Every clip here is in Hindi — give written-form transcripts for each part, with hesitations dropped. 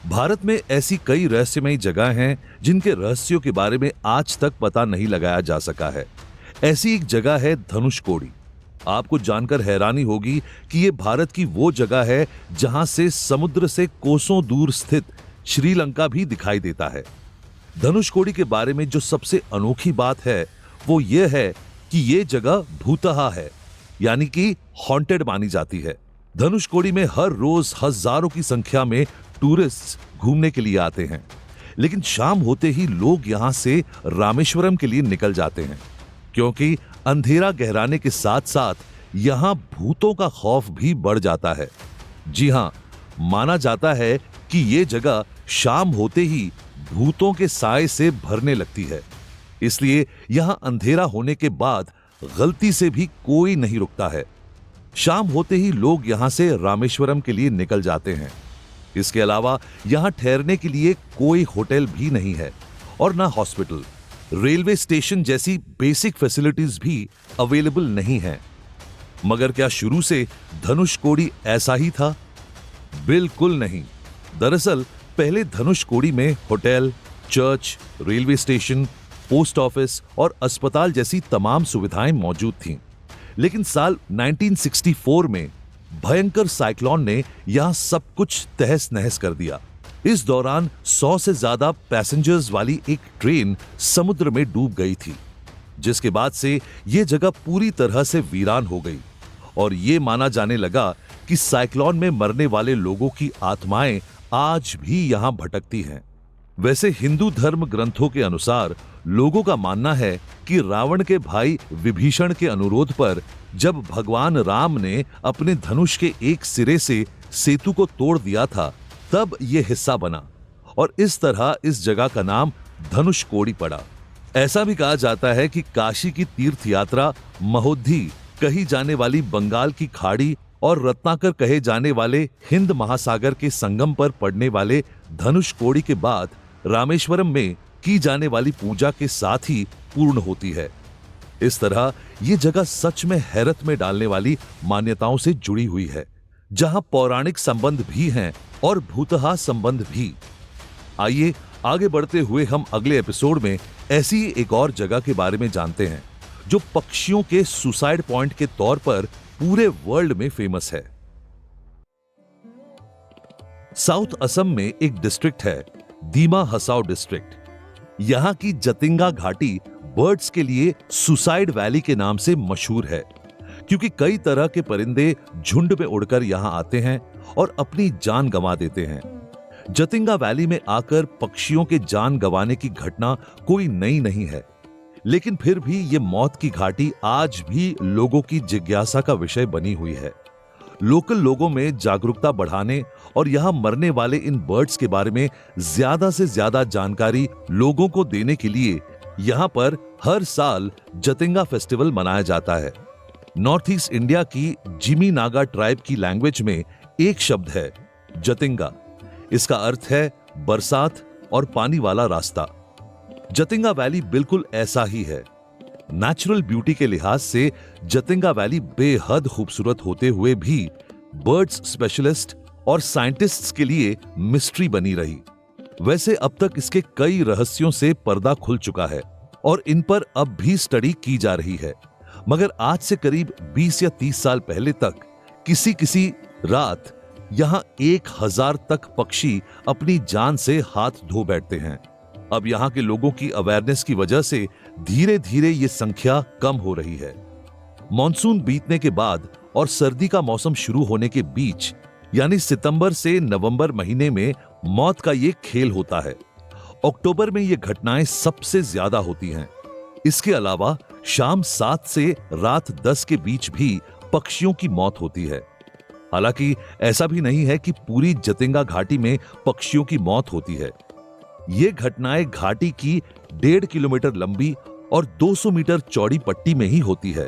भारत में ऐसी कई रहस्यमयी जगह हैं जिनके रहस्यों के बारे में आज तक पता नहीं लगाया जा सका है। ऐसी एक जगह है धनुषकोडी। आपको जानकर हैरानी होगी कि यह भारत की वो जगह है जहां से समुद्र से कोसों दूर स्थित श्रीलंका भी दिखाई देता है। धनुषकोडी के बारे में जो सबसे अनोखी बात है वो ये है कि ये जगह भूतहा है, यानी कि हॉन्टेड मानी जाती है। धनुषकोडी में हर रोज हजारों की संख्या में टूरिस्ट घूमने के लिए आते हैं, लेकिन शाम होते ही लोग यहां से रामेश्वरम के लिए निकल जाते हैं, क्योंकि अंधेरा गहराने के साथ साथ यहां भूतों का खौफ भी बढ़ जाता है। जी हां, माना जाता है कि ये जगह शाम होते ही भूतों के साए से भरने लगती है, इसलिए यहां अंधेरा होने के बाद गलती से भी कोई नहीं रुकता है। शाम होते ही लोग यहां से रामेश्वरम के लिए निकल जाते हैं। इसके अलावा यहां ठहरने के लिए कोई होटल भी नहीं है और ना हॉस्पिटल, रेलवे स्टेशन जैसी बेसिक फैसिलिटीज भी अवेलेबल नहीं है। मगर क्या शुरू से धनुषकोडी ऐसा ही था? बिल्कुल नहीं। दरअसल पहले धनुषकोडी में hotel, church, railway station, post office और अस्पताल जैसी तमाम सुविधाएं मौजूद थीं। लेकिन साल 1964 में भयंकर साइक्लोन ने यहां सब कुछ तहस नहस कर दिया। इस दौरान 100 से ज्यादा पैसेंजर्स वाली एक ट्रेन समुद्र में डूब गई थी, जिसके बाद से यह जगह पूरी तरह से वीरान हो गई और यह माना जाने लगा कि साइक्लोन में मरने वाले लोगों की आत्माएं आज भी यहां भटकती हैं। वैसे हिंदू धर्म ग्रंथों के अनुसार लोगों का मानना है कि रावण के भाई विभीषण के अनुरोध पर जब भगवान राम ने अपने धनुष के एक सिरे से सेतु को तोड़ दिया था, तब यह हिस्सा बना और इस तरह इस जगह का नाम धनुषकोडी पड़ा। ऐसा भी कहा जाता है कि काशी की तीर्थ यात्रा महोद्धी कही जाने वाली बंगाल की खाड़ी और रत्नाकर कहे जाने वाले हिंद महासागर के संगम पर पड़ने वाले धनुषकोडी के बाद रामेश्वरम में की जाने वाली पूजा के साथ ही पूर्ण होती है। इस तरह यह जगह सच में हैरत में डालने वाली मान्यताओं से जुड़ी हुई है, जहां पौराणिक संबंध भी हैं और भूतहा संबंध भी। आइए आगे बढ़ते हुए हम अगले एपिसोड में ऐसी एक और जगह के बारे में जानते हैं जो पक्षियों के सुसाइड पॉइंट के तौर पर पूरे वर्ल्ड में फेमस है। साउथ असम में एक डिस्ट्रिक्ट है, दीमा हसाओ डिस्ट्रिक्ट। यहां की जतिंगा घाटी बर्ड्स के लिए सुसाइड वैली के नाम से मशहूर है, क्योंकि कई तरह के परिंदे झुंड में उड़कर यहां आते हैं और अपनी जान गंवा देते हैं। जतिंगा वैली में आकर पक्षियों के जान गंवाने की घटना कोई नई नहीं है, लेकिन फिर भी ये मौत की घाटी आज भी लोगों की जिज्ञासा का विषय बनी हुई है। लोकल लोगों में जागरूकता बढ़ाने और यहां मरने वाले इन बर्ड्स के बारे में ज्यादा से ज्यादा जानकारी लोगों को देने के लिए यहां पर हर साल जतिंगा फेस्टिवल मनाया जाता है। नॉर्थ ईस्ट इंडिया की जिमी नागा ट्राइब की लैंग्वेज में एक शब्द है जतिंगा। इसका अर्थ है बरसात और पानी वाला रास्ता। जतिंगा वैली बिल्कुल ऐसा ही है। नेचुरल ब्यूटी के लिहाज से जतिंगा वैली बेहद खूबसूरत होते हुए भी बर्ड्स स्पेशलिस्ट और साइंटिस्ट्स के लिए मिस्ट्री बनी रही। वैसे अब तक इसके कई रहस्यों से पर्दा खुल चुका है और इन पर अब भी स्टडी की जा रही है, मगर आज से करीब 20 या 30 साल पहले तक किसी रात यहां 1000 तक पक्षी अपनी जान से हाथ धो बैठते हैं। अब यहां के लोगों की अवेयरनेस की वजह से धीरे धीरे ये संख्या कम हो रही है। मॉनसून बीतने के बाद और सर्दी का मौसम शुरू होने के बीच, यानी सितंबर से नवंबर महीने में मौत का ये खेल होता है। अक्टूबर में ये घटनाएं सबसे ज्यादा होती हैं। इसके अलावा शाम 7 से रात 10 के बीच भी पक्षियों की मौत होती है। हालांकि ऐसा भी नहीं है कि पूरी जतिंगा घाटी में पक्षियों की मौत होती है। ये घटनाएं घाटी की 1.5 किलोमीटर लंबी और 200 मीटर चौड़ी पट्टी में ही होती है।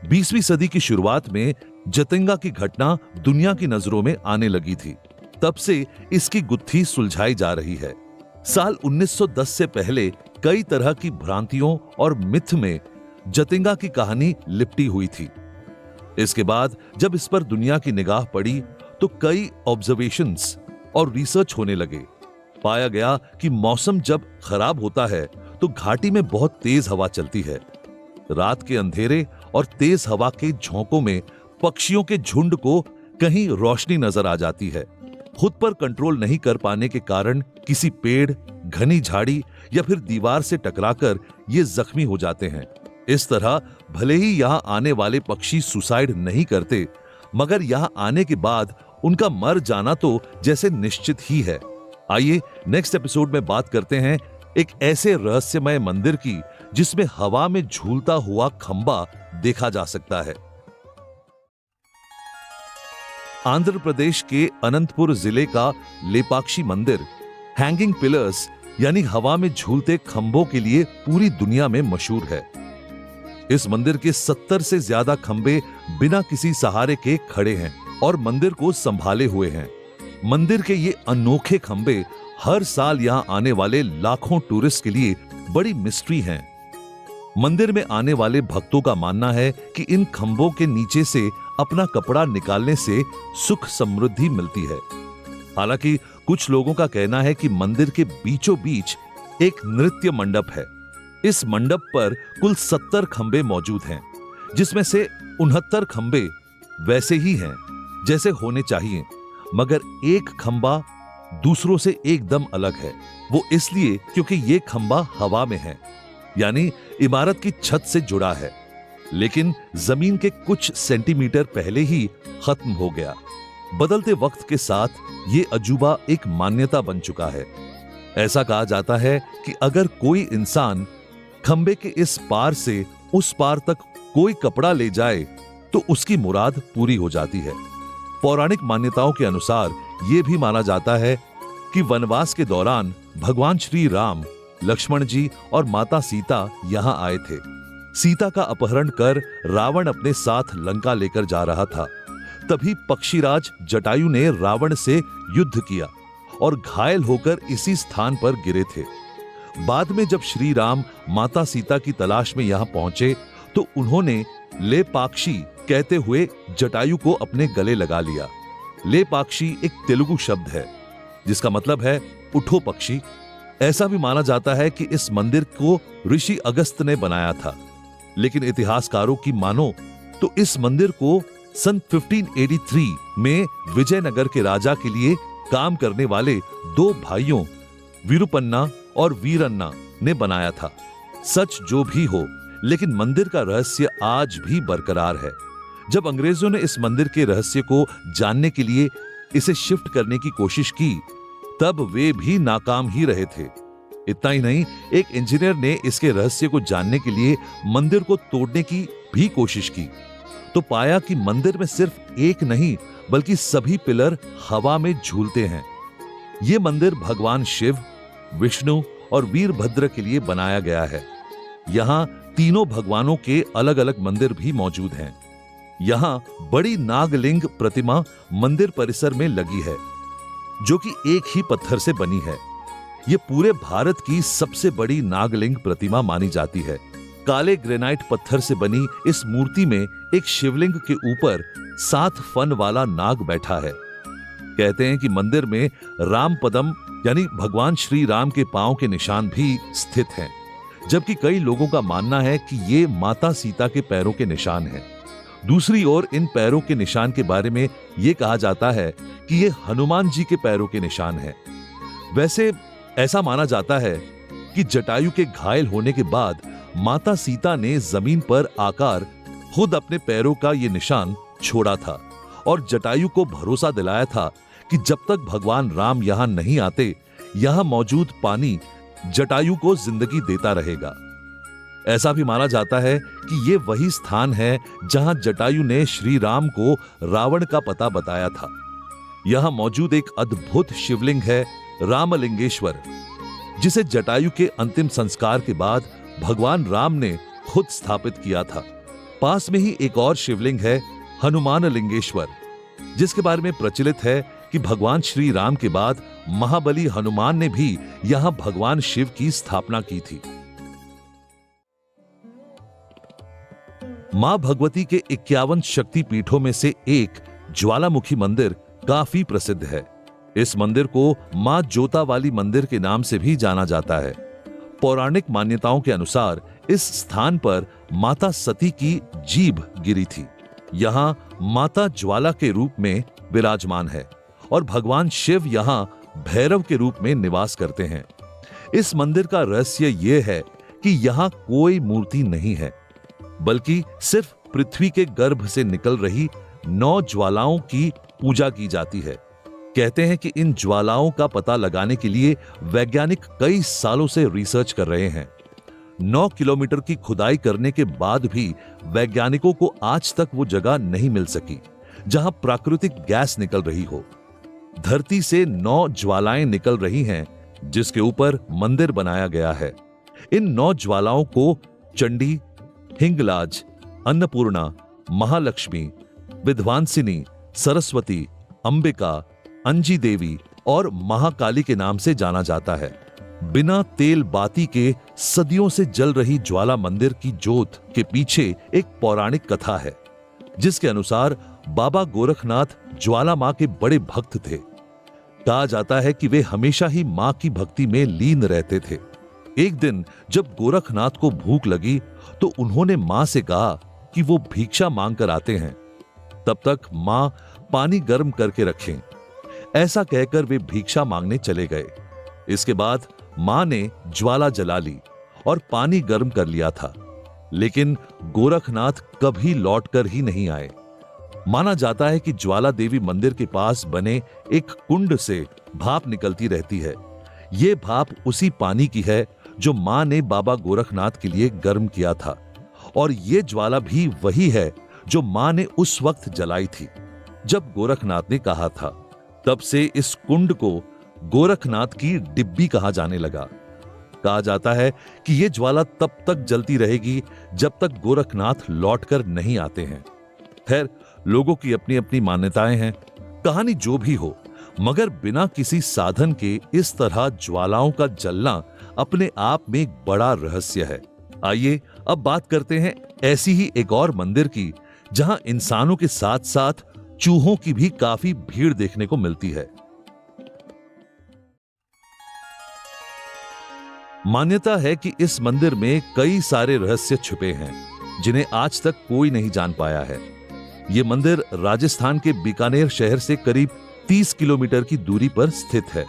20वीं सदी की शुरुआत में जतिंगा की घटना दुनिया की नजरों में आने लगी थी। तब से इसकी गुत्थी सुलझाई जा रही है। साल 1910 से पहले कई तरह की भ्रांतियों और मिथ में जतिंगा की कहानी लिपटी हुई थी। इसके बाद जब इस पर दुनिया की निगाह पड़ी तो कई ऑब्जर्वेशंस और रिसर्च होने लगे। पाया गया कि मौसम जब खराब होता है तो घाटी में बहुत तेज हवा चलती है। रात के अंधेरे और तेज हवा के झोंकों में पक्षियों के झुंड को कहीं रोशनी नजर आ जाती है। खुद पर कंट्रोल नहीं कर पाने के कारण किसी पेड़, घनी झाड़ी या फिर दीवार से टकराकर ये जख्मी हो जाते हैं। इस तरह भले ही यहां आने वाले पक्षी सुसाइड नहीं करते, मगर यहां आने के बाद उनका मर जाना तो जैसे निश्चित ही है। आइए नेक्स्ट एपिसोड में बात करते हैं एक ऐसे रहस्यमय मंदिर की जिसमें हवा में झूलता हुआ खंबा देखा जा सकता है। आंध्र प्रदेश के अनंतपुर जिले का लेपाक्षी मंदिर हैंगिंग पिलर्स यानी हवा में झूलते खंभों के लिए पूरी दुनिया में मशहूर है। इस मंदिर के 70 से ज्यादा खंभे बिना किसी सहारे के खड़े हैं और मंदिर को संभाले हुए हैं। मंदिर के ये अनोखे खंभे हर साल यहां आने वाले लाखों टूरिस्ट के लिए बड़ी मिस्ट्री हैं। मंदिर में आने वाले भक्तों का मानना है कि इन खंभों के नीचे से अपना कपड़ा निकालने से सुख समृद्धि मिलती है। हालांकि कुछ लोगों का कहना है कि मंदिर के बीचों बीच एक नृत्य मंडप है। इस मंडप पर कुल 70 खंभे मौजूद हैं, जिसमें से 69 खंभे वैसे ही हैं जैसे होने चाहिए, मगर एक खंभा दूसरों से एकदम अलग है। वो इसलिए क्योंकि ये खंभा हवा में है, यानी इमारत की छत से जुड़ा है, लेकिन जमीन के कुछ सेंटीमीटर पहले ही खत्म हो गया। बदलते वक्त के साथ ये अजूबा एक मान्यता बन चुका है। ऐसा कहा जाता है कि अगर कोई इंसान खंबे के इस पार से उस पार तक कोई कपड़ा ले जाए तो उसकी मुराद पूरी हो जाती है। पौराणिक मान्यताओं के अनुसार यह भी माना जाता है कि वनवास के दौरान भगवान श्री राम, लक्ष्मण जी और माता सीता यहां आए थे। सीता का अपहरण कर रावण अपने साथ लंका लेकर जा रहा था। तभी पक्षीराज जटायु ने रावण से युद्ध किया और घायल होकर इसी स्थान पर गिरे थे। बाद में जब श्री राम माता सीता की तलाश में यहां पहुंचे तो उन्होंने लेपाक्षी कहते हुए जटायु को अपने गले लगा लिया। लेपाक्षी एक तेलुगु शब्द है जिसका मतलब है उठो पक्षी। ऐसा भी माना जाता है कि इस मंदिर को ऋषि अगस्त ने बनाया था, लेकिन इतिहासकारों की मानो तो इस मंदिर को सन 1583 में विजयनगर के राजा के लिए काम करने वाले दो भाइयों वीरुपन्ना और वीरन्ना ने बनाया था। सच जो भी हो, लेकिन मंदिर का रहस्य आज भी बरकरार है। जब अंग्रेजों ने इस मंदिर के रहस्य को जानने के लिए इसे शिफ्ट करने की कोशिश की, तब वे भी नाकाम ही रहे थे। इतना ही नहीं, एक इंजीनियर ने इसके रहस्य को जानने के लिए मंदिर को तोड़ने की भी कोशिश की, तो पाया कि मंदिर में सिर्फ एक नहीं बल्कि सभी पिलर हवा में झूलते हैं। यह मंदिर भगवान शिव, विष्णु और वीरभद्र के लिए बनाया गया है। यहां तीनों भगवानों के अलग अलग मंदिर भी मौजूद हैं। यहां बड़ी नागलिंग प्रतिमा मंदिर परिसर में लगी है, जो कि एक ही पत्थर से बनी है। यह पूरे भारत की सबसे बड़ी नागलिंग प्रतिमा मानी जाती है। काले ग्रेनाइट पत्थर से बनी इस मूर्ति में एक शिवलिंग के ऊपर 7 फन वाला नाग बैठा है। कहते हैं कि मंदिर में राम पदम यानी भगवान श्री राम के पांव के निशान भी स्थित हैं, जबकि कई लोगों का मानना है कि ये माता सीता के पैरों के निशान हैं। दूसरी ओर इन पैरों के निशान के बारे में यह कहा जाता है कि ये हनुमान जी के पैरों के निशान हैं। वैसे ऐसा माना जाता है कि जटायु के घायल होने के बाद माता सीता ने जमीन पर आकर खुद अपने पैरों का ये निशान छोड़ा था और जटायु को भरोसा दिलाया था कि जब तक भगवान राम यहां नहीं आते, यहां मौजूद पानी जटायु को जिंदगी देता रहेगा। ऐसा भी माना जाता है कि ये वही स्थान है जहां जटायु ने श्री राम को रावण का पता बताया था। यहां मौजूद एक अद्भुत शिवलिंग है रामलिंगेश्वर, जिसे जटायु के अंतिम संस्कार के बाद भगवान राम ने खुद स्थापित किया था। पास में ही एक और शिवलिंग है हनुमान लिंगेश्वर, जिसके बारे में प्रचलित है कि भगवान श्री राम के बाद महाबली हनुमान ने भी यहां भगवान शिव की स्थापना की थी। मां भगवती के 51 शक्ति पीठों में से एक ज्वालामुखी मंदिर काफी प्रसिद्ध है। इस मंदिर को मां जोता वाली मंदिर के नाम से भी जाना जाता है। पौराणिक मान्यताओं के अनुसार इस स्थान पर माता सती की जीभ गिरी थी। यहाँ माता ज्वाला के रूप में विराजमान है और भगवान शिव यहाँ भैरव के रूप में निवास करते हैं। इस मंदिर का रहस्य यह है कि यहाँ कोई मूर्ति नहीं है, बल्कि सिर्फ पृथ्वी के गर्भ से निकल रही 9 ज्वालाओं की पूजा की जाती है। कहते हैं कि इन ज्वालाओं का पता लगाने के लिए वैज्ञानिक कई सालों से रिसर्च कर रहे हैं। 9 किलोमीटर की खुदाई करने के बाद भी वैज्ञानिकों को आज तक वो जगह नहीं मिल सकी जहां प्राकृतिक गैस निकल रही हो। धरती से 9 ज्वालाएं निकल रही हैं, जिसके ऊपर मंदिर बनाया गया है। इन 9 ज्वालाओं को चंडी, हिंगलाज, अन्नपूर्णा, महालक्ष्मी, विध्वांसिनी, सरस्वती, अंबिका, अंजी देवी और महाकाली के नाम से जाना जाता है। बिना तेल बाती के सदियों से जल रही ज्वाला मंदिर की जोत के पीछे एक पौराणिक कथा है, जिसके अनुसार बाबा गोरखनाथ ज्वाला मां के बड़े भक्त थे। कहा जाता है कि वे हमेशा ही मां की भक्ति में लीन रहते थे। एक दिन जब गोरखनाथ को भूख लगी तो उन्होंने मां से कहा कि वो भिक्षा मांग कर आते हैं, तब तक मां पानी गर्म करके रखें। ऐसा कहकर वे भिक्षा मांगने चले गए। इसके बाद मां ने ज्वाला जला ली और पानी गर्म कर लिया था, लेकिन गोरखनाथ कभी लौटकर ही नहीं आए। माना जाता है कि ज्वाला देवी मंदिर के पास बने एक कुंड से भाप निकलती रहती है। ये भाप उसी पानी की है जो मां ने बाबा गोरखनाथ के लिए गर्म किया था, और ये ज्वाला भी वही है जो मां ने उस वक्त जलाई थी जब गोरखनाथ ने कहा था। तब से इस कुंड को गोरखनाथ की डिब्बी कहा जाने लगा। कहा जाता है कि यह ज्वाला तब तक जलती रहेगी जब तक गोरखनाथ लौटकर नहीं आते हैं। खैर, लोगों की अपनी अपनी मान्यताएं हैं। कहानी जो भी हो, मगर बिना किसी साधन के इस तरह ज्वालाओं का जलना अपने आप में एक बड़ा रहस्य है। आइए अब बात करते हैं ऐसी ही एक और मंदिर की, जहां इंसानों के साथ साथ चूहों की भी काफी भीड़ देखने को मिलती है। मान्यता है कि इस मंदिर में कई सारे रहस्य छुपे हैं, जिन्हें आज तक कोई नहीं जान पाया है। यह मंदिर राजस्थान के बीकानेर शहर से करीब 30 किलोमीटर की दूरी पर स्थित है।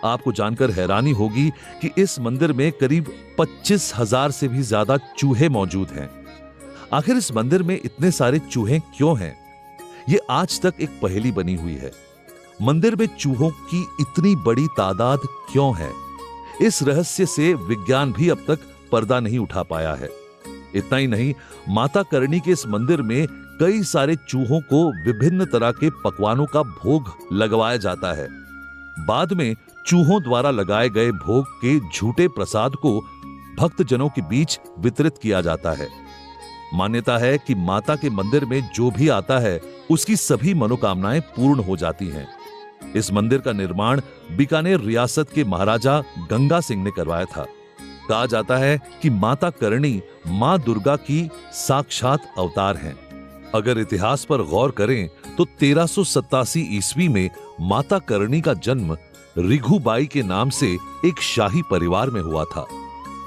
आपको जानकर हैरानी होगी कि इस मंदिर में करीब 25,000 से भी ज्यादा चूहे मौजूद हैं। आखिर इस मंदिर में इतने सारे चूहे क्यों हैं? ये आज तक एक पहेली बनी हुई है। मंदिर में चूहों की इतनी बड़ी तादाद क्यों है? इस रहस्य से विज्ञान भी अब तक पर्दा नहीं उठा पाया है। इतना ही नहीं, माता करणी के इस मंदिर में कई सारे चूहों को विभिन्न तरह के पकवानों का भोग लगवाया जाता है। बाद में चूहों द्वारा लगाए गए भोग के झूठे प्रसाद को भक्तजनों के बीच वितरित किया जाता है। मान्यता है कि माता के मंदिर में जो भी आता है उसकी सभी मनोकामनाएं पूर्ण हो जाती हैं। इस मंदिर का निर्माण बीकानेर रियासत के महाराजा गंगा सिंह ने करवाया था। कहा जाता है कि माता करणी मां दुर्गा की साक्षात अवतार हैं। अगर इतिहास पर गौर करें तो 1387 ईस्वी में माता करणी का जन्म रिघुबाई के नाम से एक शाही परिवार में हुआ था।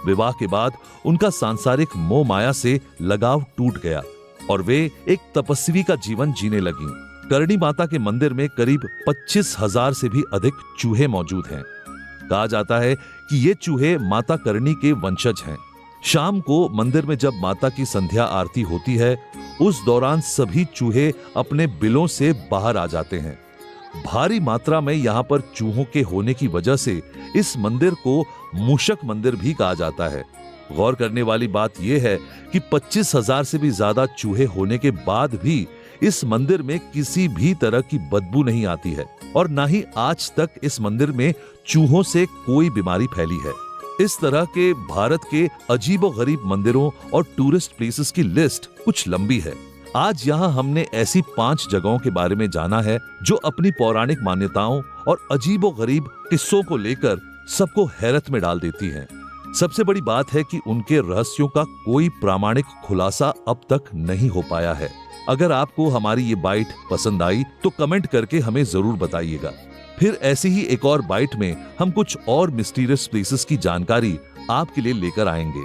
विवाह के बाद उनका सांसारिक मोह माया से लगाव टूट गया और वे एक तपस्वी का जीवन जीने लगी। करणी माता के मंदिर में करीब 25,000 से भी अधिक चूहे मौजूद हैं। कहा जाता है कि ये चूहे माता करणी के वंशज हैं। शाम को मंदिर में जब माता की संध्या आरती होती है, उस दौरान सभी चूहे अपने बिलों से बाहर आ जाते हैं। भारी मात्रा में यहाँ पर चूहों के होने की वजह से इस मंदिर को मूषक मंदिर भी कहा जाता है। गौर करने वाली बात यह है कि 25,000 से भी ज्यादा चूहे होने के बाद भी इस मंदिर में किसी भी तरह की बदबू नहीं आती है और ना ही आज तक इस मंदिर में चूहों से कोई बीमारी फैली है। इस तरह के भारत के अजीबोगरीब मंदिरों और टूरिस्ट प्लेसेस की लिस्ट कुछ लंबी है। आज यहाँ हमने ऐसी 5 जगहों के बारे में जाना है जो अपनी पौराणिक मान्यताओं और अजीबोगरीब किस्सों को लेकर सबको हैरत में डाल देती हैं। सबसे बड़ी बात है कि उनके रहस्यों का कोई प्रामाणिक खुलासा अब तक नहीं हो पाया है। अगर आपको हमारी ये बाइट पसंद आई तो कमेंट करके हमें जरूर बताइएगा। फिर ऐसी ही एक और बाइट में हम कुछ और मिस्टीरियस प्लेसेस की जानकारी आपके लिए लेकर आएंगे।